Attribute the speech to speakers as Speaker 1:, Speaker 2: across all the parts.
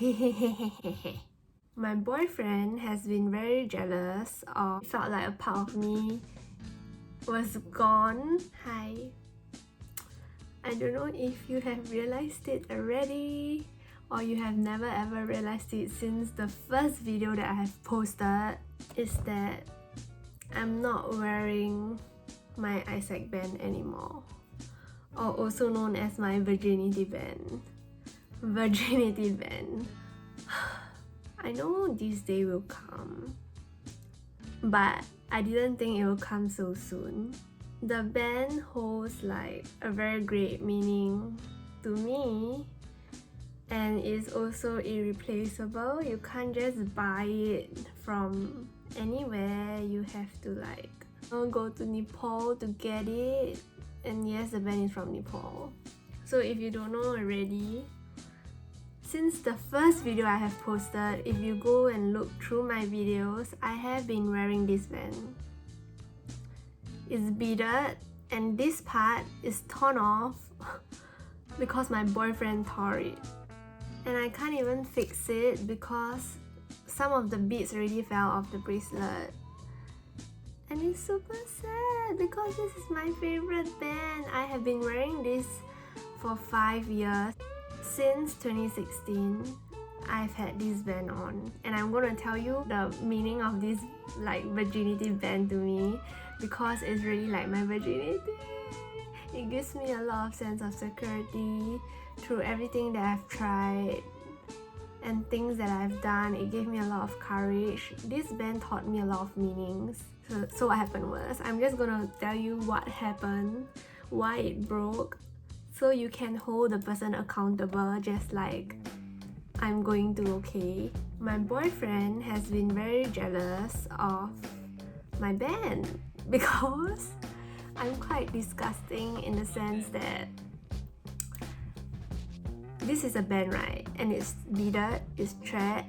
Speaker 1: My boyfriend has been very jealous of felt like a part of me was gone. Hi. I don't know if you have realized it already or you have never ever realized it since the first video that I have posted, is that I'm not wearing my eyesight band anymore, or also known as my virginity band. Virginity band. I know this day will come, but I didn't think it will come so soon. The band holds like a very great meaning to me, and is also irreplaceable. You can't just buy it from anywhere. You have to like go to Nepal to get it, and yes, the band is from Nepal. So if you don't know already, since the first video I have posted, if you go and look through my videos, I have been wearing this band. It's beaded, and this part is torn off because my boyfriend tore it. And I can't even fix it because some of the beads already fell off the bracelet. And it's super sad because this is my favorite band. I have been wearing this for 5 years. Since 2016, I've had this band on, and I'm gonna tell you the meaning of this like virginity band to me, because it's really like my virginity. It gives me a lot of sense of security through everything that I've tried and things that I've done. It gave me a lot of courage. This band taught me a lot of meanings. So what happened was, I'm just gonna tell you what happened, why it broke, so you can hold the person accountable just like I'm going to, okay? My boyfriend has been very jealous of my band because I'm quite disgusting in the sense that this is a band, right? And it's beaded, it's thread.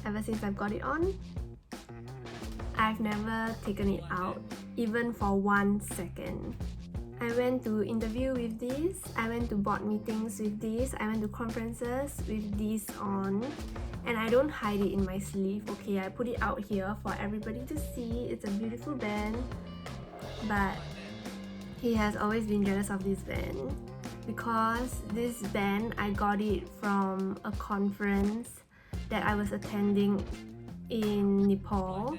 Speaker 1: Ever since I've got it on, I've never taken it out, even for 1 second. I went to interview with this, I went to board meetings with this, I went to conferences with this on, and I don't hide it in my sleeve, okay? I put it out here for everybody to see. It's a beautiful band, but he has always been jealous of this band because this band, I got it from a conference that I was attending in Nepal,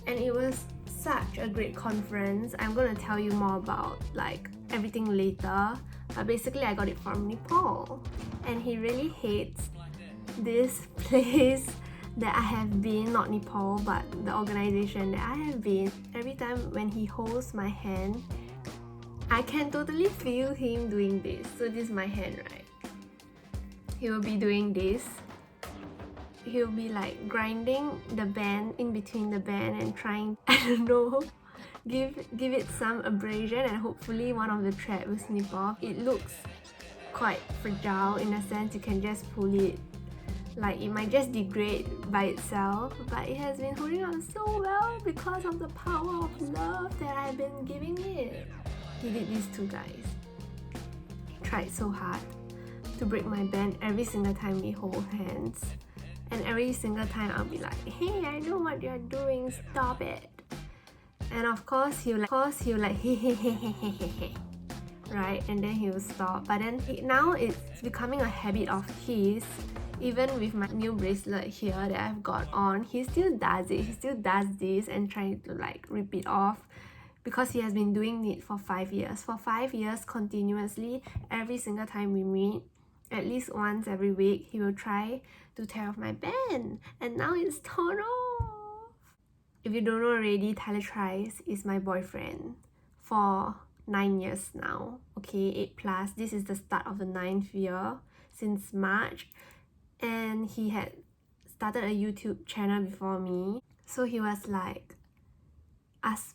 Speaker 1: and it was such a great conference. I'm gonna tell you more about like everything later, but basically I got it from Nepal, and he really hates this place that I have been, not Nepal but the organization that I have been. Every time when he holds my hand, I can totally feel him doing this. So this is my hand, right? He will be doing this. He'll be like grinding the band in between the band and trying, I don't know, give it some abrasion, and hopefully one of the thread will snip off. It looks quite fragile in a sense. You can just pull it, like it might just degrade by itself, but it has been holding on so well because of the power of love that I've been giving it. He did this too, guys. He tried so hard to break my band every single time we hold hands. And every single time I'll be like, hey, I know what you're doing, stop it. And of course he'll like hey, right? And then he'll stop. But then now it's becoming a habit of his. Even with my new bracelet here that I've got on, he still does it. He still does this and trying to like rip it off, because he has been doing it for 5 years. For 5 years continuously, every single time we meet, at least once every week, he will try to tear off my band, and now it's torn off. If you don't know already, Tyler Trice is my boyfriend for 9 years now, okay, 8+. This is the start of the 9th year since March, and he had started a YouTube channel before me. So he was like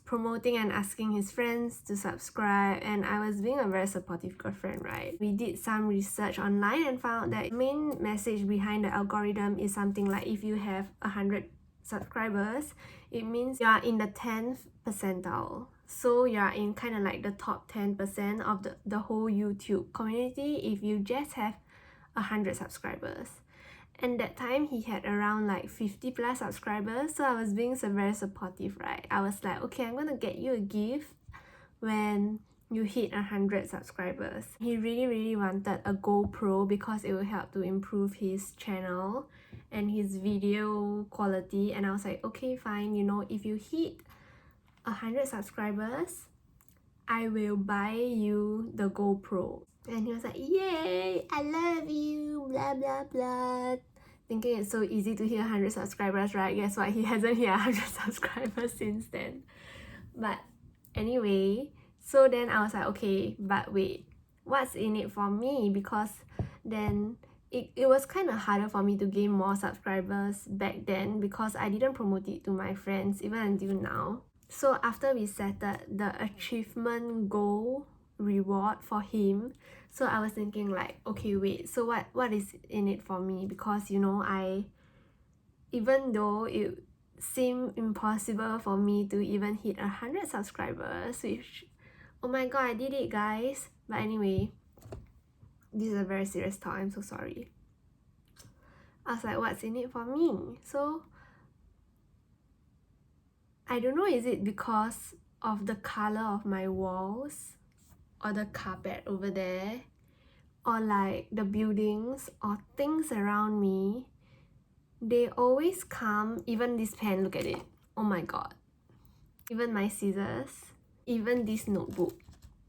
Speaker 1: promoting and asking his friends to subscribe, and I was being a very supportive girlfriend, right? We did some research online and found that the main message behind the algorithm is something like, if you have 100 subscribers, it means you are in the 10th percentile. So you are in kind of like the top 10% of the whole YouTube community if you just have 100 subscribers. And that time he had around like 50 plus subscribers, so I was being so very supportive, right? I was like, okay, I'm gonna get you a gift when you hit 100 subscribers. He really wanted a GoPro because it will help to improve his channel and his video quality, and I was like, okay, fine, you know, if you hit 100 subscribers, I will buy you the GoPro. And he was like, yay, I love you, blah blah blah. Thinking it's so easy to hit 100 subscribers, right? Guess what? He hasn't hit 100 subscribers since then. But anyway, so then I was like, okay, but wait, what's in it for me? Because then it was kind of harder for me to gain more subscribers back then because I didn't promote it to my friends even until now. So after we settled the achievement goal reward for him, so I was thinking like, okay, wait, so what is in it for me? Because, you know, even though it seemed impossible for me to even hit 100 subscribers, which, oh my god, I did it, guys. But anyway, this is a very serious talk, I'm so sorry. I was like, what's in it for me? So I don't know, is it because of the color of my walls or the carpet over there or like the buildings or things around me, they always come. Even this pen, look at it, oh my god, even my scissors, even this notebook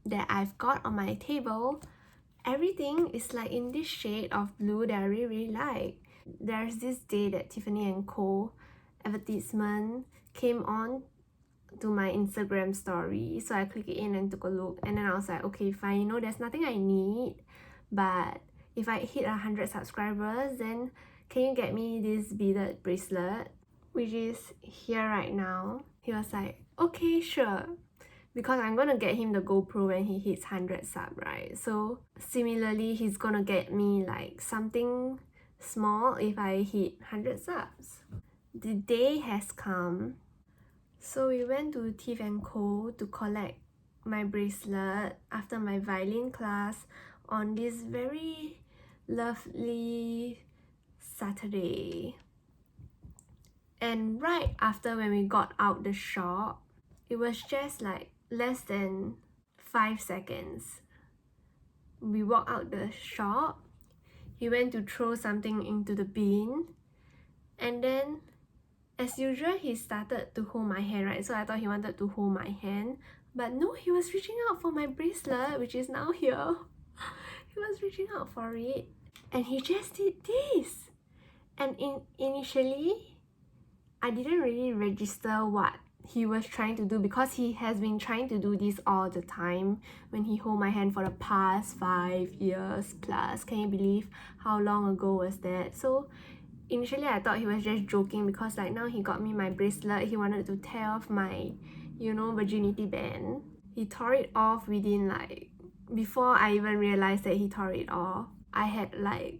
Speaker 1: that I've got on my table, everything is like in this shade of blue that I really like. There's this day that Tiffany and Co advertisement came on to my Instagram story, so I clicked it in and took a look, and then I was like, okay, fine, you know, there's nothing I need, but if I hit 100 subscribers, then can you get me this beaded bracelet, which is here right now? He was like, okay, sure, because I'm gonna get him the GoPro when he hits 100 sub, right? So similarly, he's gonna get me like something small if I hit 100 subs. The day has come. So we went to Tiffany and Co to collect my bracelet after my violin class on this very lovely Saturday. And right after when we got out the shop, it was just like less than 5 seconds. We walked out the shop, he went to throw something into the bin, and then as usual he started to hold my hand, right? So I thought he wanted to hold my hand, but no, he was reaching out for my bracelet, which is now here. He was reaching out for it, and he just did this. And initially I didn't really register what he was trying to do because he has been trying to do this all the time when he hold my hand for the past 5 years plus. Can you believe how long ago was that? So initially I thought he was just joking because like now he got me my bracelet, he wanted to tear off my, you know, virginity band. He tore it off within like, before I even realized that he tore it off, I had like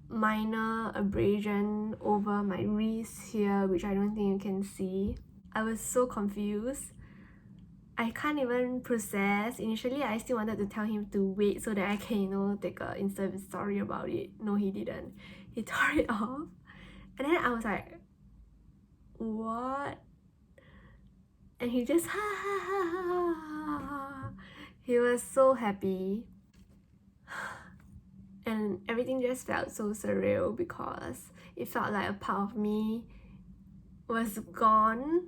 Speaker 1: minor abrasion over my wrist here, which I don't think you can see. I was so confused. I can't even process. Initially, I still wanted to tell him to wait so that I can, you know, take a Insta story about it. No, he didn't. He tore it off. And then I was like, what? And he just, ha ha ha ha ha ha. He was so happy. And everything just felt so surreal because it felt like a part of me was gone.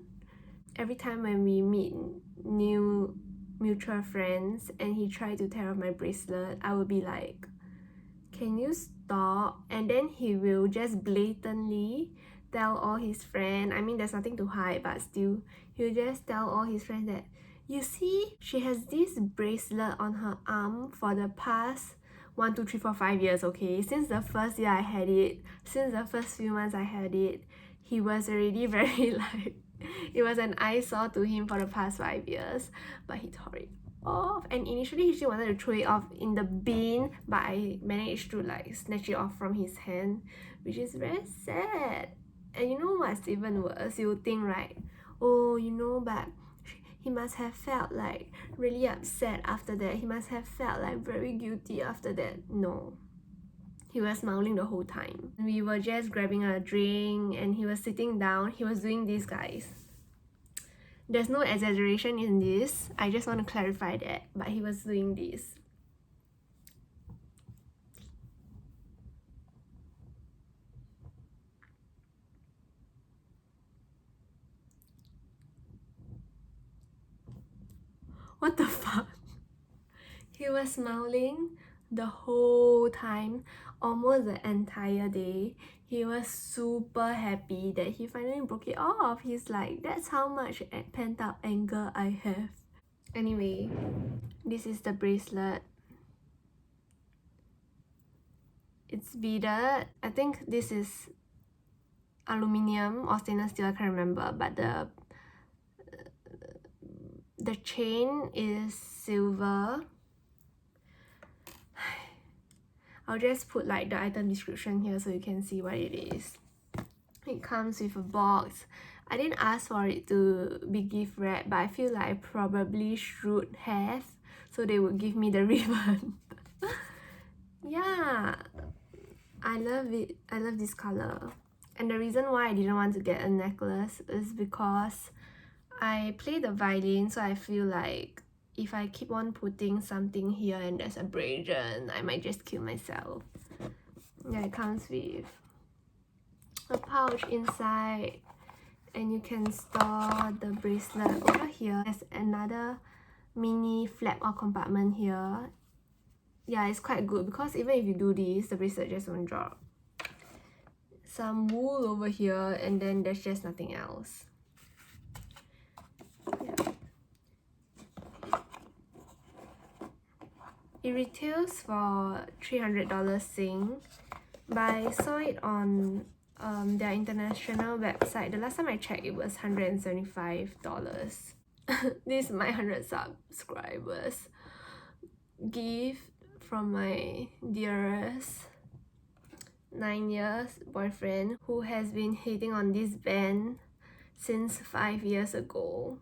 Speaker 1: Every time when we meet new mutual friends and he tried to tear off my bracelet, I would be like, can you stop? And then he will just blatantly tell all his friends, I mean there's nothing to hide, but still, he'll just tell all his friends that, you see, she has this bracelet on her arm for the past 1, 2, 3, 4, 5 years, okay? Since the first year I had it, since the first few months I had it, he was already very like, it was an eyesore to him for the past 5 years, but he tore it off. And initially he still wanted to throw it off in the bin, but I managed to like snatch it off from his hand, which is very sad. And you know what's even worse? You would think, right, oh, you know, but he must have felt like really upset after that. He must have felt like very guilty after that. No. He was smiling the whole time. We were just grabbing a drink and he was sitting down. He was doing this, guys. There's no exaggeration in this. I just want to clarify that. But he was doing this. What the fuck? He was smiling the whole time, almost the entire day. He was super happy that he finally broke it off. He's like, that's how much pent up anger I have. Anyway, this is the bracelet. It's beaded. I think this is aluminium or stainless steel, I can't remember, but the chain is silver. I'll just put like the item description here so you can see what it is. It comes with a box. I didn't ask for it to be gift wrapped, but I feel like I probably should have, so they would give me the ribbon. Yeah, I love it. I love this color. And the reason why I didn't want to get a necklace is because I play the violin, so I feel like if I keep on putting something here and there's abrasion, I might just kill myself. Yeah, it comes with a pouch inside and you can store the bracelet over here. There's another mini flap or compartment here. Yeah, it's quite good because even if you do this, the bracelet just won't drop. Some wool over here and then there's just nothing else. Yeah. It retails for $300 Sing, but I saw it on their international website. The last time I checked, it was $175. This is my 100 subscribers. Gift from my dearest 9 years boyfriend who has been hating on this band since 5 years ago.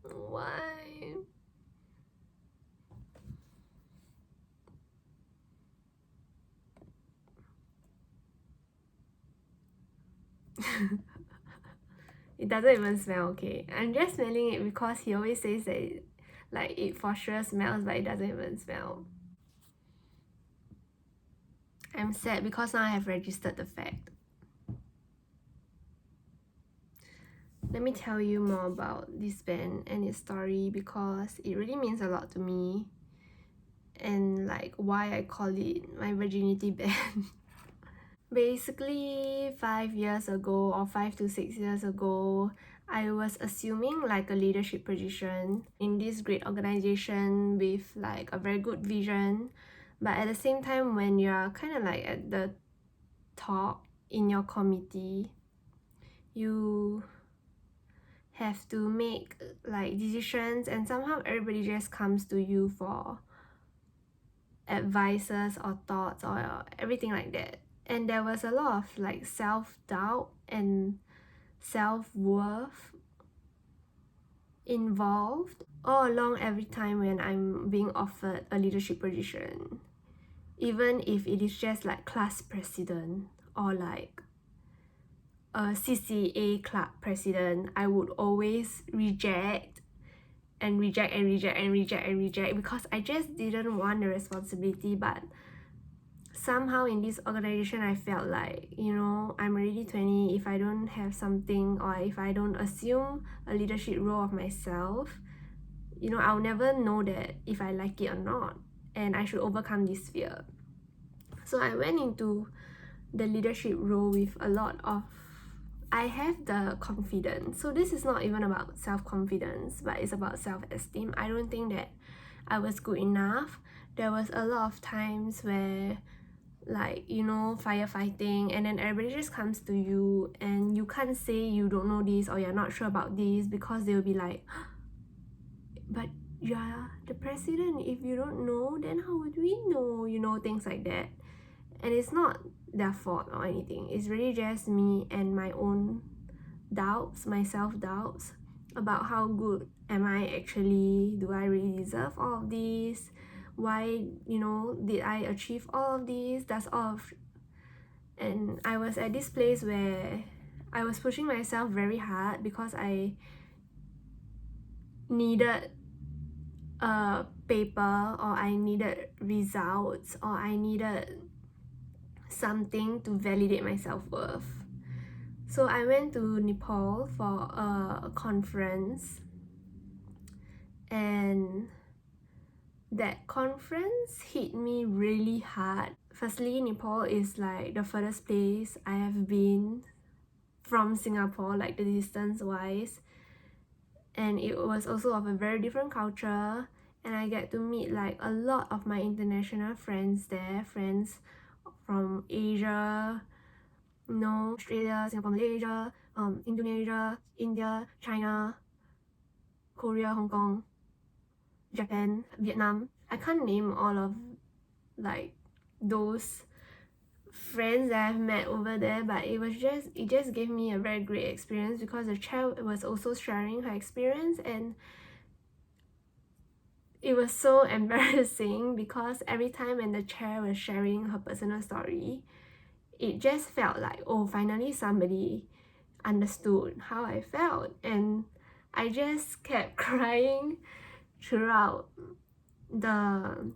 Speaker 1: Why? It doesn't even smell, okay? I'm just smelling it because he always says that it for sure smells, but it doesn't even smell. I'm sad because now I have registered the fact. Let me tell you more about this band and its story because it really means a lot to me and like why I call it my virginity band. Basically 5 years ago or 5 to 6 years ago, I was assuming like a leadership position in this great organization with like a very good vision, but at the same time when you're kind of like at the top in your committee, you have to make like decisions and somehow everybody just comes to you for advices or thoughts or everything like that. And there was a lot of like self-doubt and self-worth involved all along every time when I'm being offered a leadership position. Even if it is just like class president or like a CCA club president, I would always reject because I just didn't want the responsibility. But somehow in this organization I felt like, you know, I'm already 20. If I don't have something or if I don't assume a leadership role of myself, you know, I'll never know that if I like it or not, and I should overcome this fear. So I went into the leadership role with a lot of, I have the confidence. So this is not even about self-confidence, but it's about self-esteem. I don't think that I was good enough. There was a lot of times where, like, you know, firefighting, and then everybody just comes to you and you can't say you don't know this or you're not sure about this because they'll be like, but you're the president, if you don't know then how would we know, you know, things like that. And it's not their fault or anything, it's really just me and my own doubts, my self-doubts about how good am I actually, do I really deserve all of this, why, you know, did I achieve all of these? And I was at this place where I was pushing myself very hard because I needed a paper, or I needed results, or I needed something to validate my self-worth. So I went to Nepal for a conference, and that conference hit me really hard. Firstly, Nepal is like the furthest place I have been from Singapore, like the distance wise, and it was also of a very different culture, and I get to meet like a lot of my international friends there, friends from Asia, you know, Australia, Singapore, Malaysia, Indonesia, India, China, Korea, Hong Kong, Japan, Vietnam. I can't name all of like those friends that I've met over there, but it just gave me a very great experience because the chair was also sharing her experience, and it was so embarrassing because every time when the chair was sharing her personal story, it just felt like, oh, finally somebody understood how I felt, and I just kept crying throughout the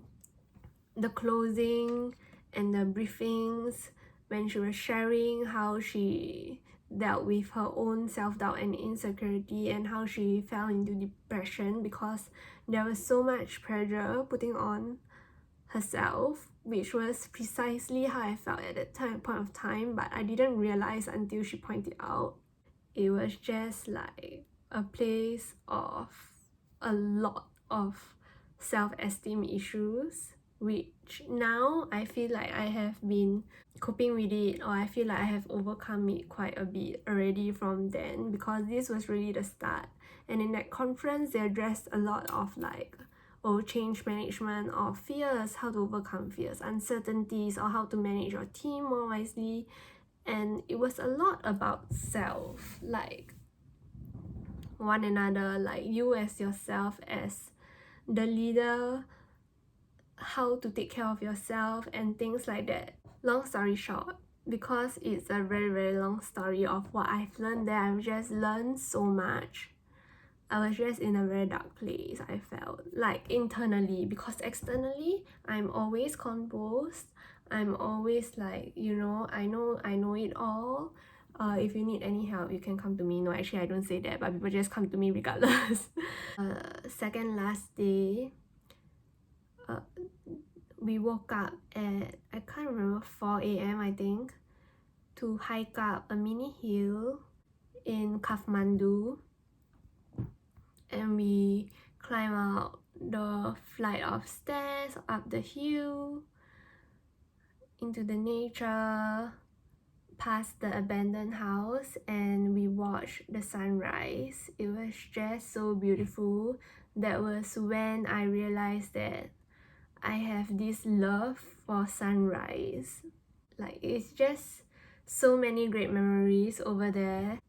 Speaker 1: closing and the briefings when she was sharing how she dealt with her own self-doubt and insecurity, and how she fell into depression because there was so much pressure putting on herself, which was precisely how I felt at that point of time, but I didn't realize until she pointed out. It was just like a place of a lot of self-esteem issues, which now I feel like I have been coping with it, or I feel like I have overcome it quite a bit already from then, because this was really the start. And in that conference they addressed a lot of like, oh, change management of fears, how to overcome fears, uncertainties, or how to manage your team more wisely. And it was a lot about self, like one another, like you as yourself, as the leader, how to take care of yourself and things like that. Long story short, because it's a very long story of what I've learned there, I've just learned so much. I was just in a very dark place, I felt, like internally, because externally I'm always composed. I'm always like, you know I know it all. If you need any help, you can come to me. No, actually I don't say that, but people just come to me regardless. Second last day, we woke up at, I can't remember, 4 a.m. I think, to hike up a mini hill in Kathmandu, and we climb out the flight of stairs up the hill into the nature, past the abandoned house, and we watched the sunrise. It was just so beautiful. That was when I realized that I have this love for sunrise. Like, it's just so many great memories over there.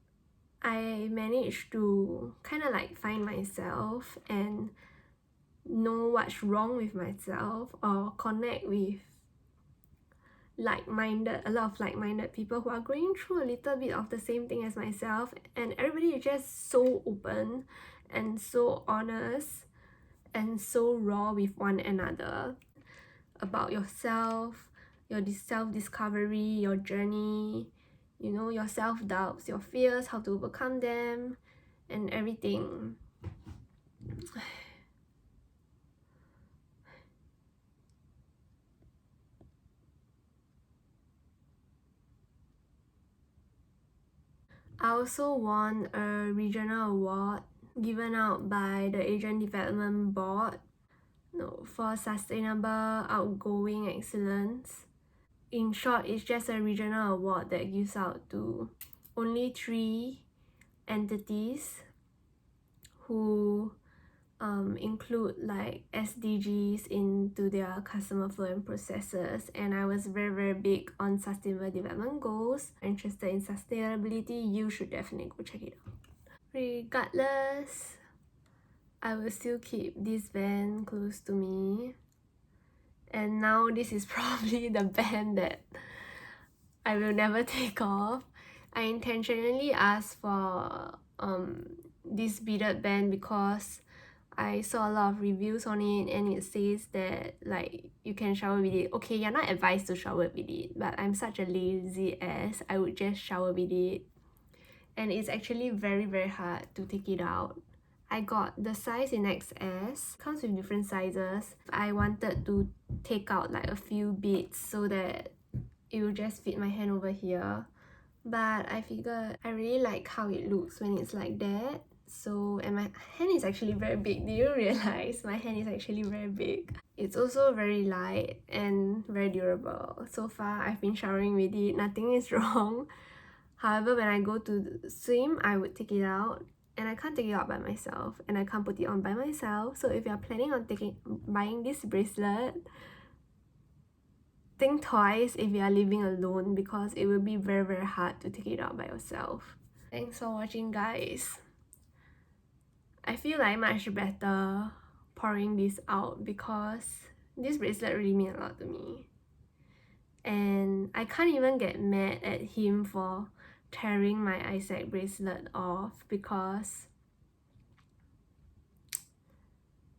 Speaker 1: I managed to kind of like find myself and know what's wrong with myself, or connect with a lot of like-minded people who are going through a little bit of the same thing as myself, and everybody is just so open and so honest and so raw with one another about yourself, your self-discovery, your journey, you know, your self-doubts, your fears, how to overcome them, and everything. I also won a regional award given out by the Asian Development Board, for sustainable outgoing excellence. In short, it's just a regional award that gives out to only 3 entities who include like SDGs into their customer flow and processes. And I was very big on sustainable development goals. If you're interested in sustainability, you should definitely go check it out. Regardless, I will still keep this van close to me. and now this is probably the band that I will never take off. I intentionally asked for this beaded band because I saw a lot of reviews on it and it says that like you can shower with it. Okay, you're not advised to shower with it, but I'm such a lazy ass, I would just shower with it. And it's actually very hard to take it out. I got the size in XS, comes with different sizes. I wanted to take out like a few beads so that it will just fit my hand over here, but I figured I really like how it looks when it's like that. So, and my hand is actually very big. Do you realize my hand is actually very big? It's also very light and very durable. So far I've been showering with it, nothing is wrong. However, when I go to swim, I would take it out, and I can't take it out by myself, and I can't put it on by myself. So if you're planning on buying this bracelet, think twice if you are living alone, because it will be very hard to take it out by yourself. Thanks for watching, guys. I feel like much better pouring this out because this bracelet really means a lot to me. And I can't even get mad at him for tearing my Isaac bracelet off, because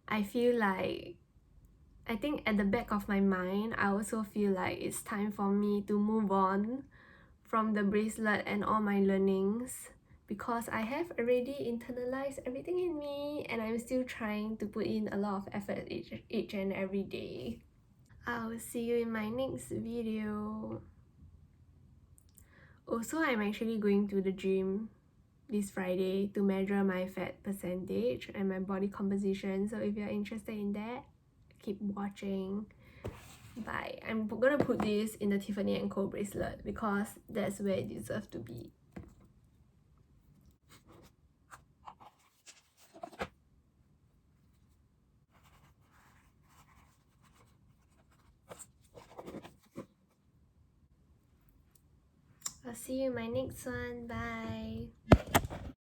Speaker 1: I feel like, I think at the back of my mind, I also feel like it's time for me to move on from the bracelet and all my learnings, because I have already internalized everything in me and I'm still trying to put in a lot of effort each and every day. I'll see you in my next video. Also, I'm actually going to the gym this Friday to measure my fat percentage and my body composition, so if you're interested in that, keep watching. Bye. I'm gonna put this in the Tiffany and Co bracelet because that's where it deserves to be. I'll see you in my next one. Bye.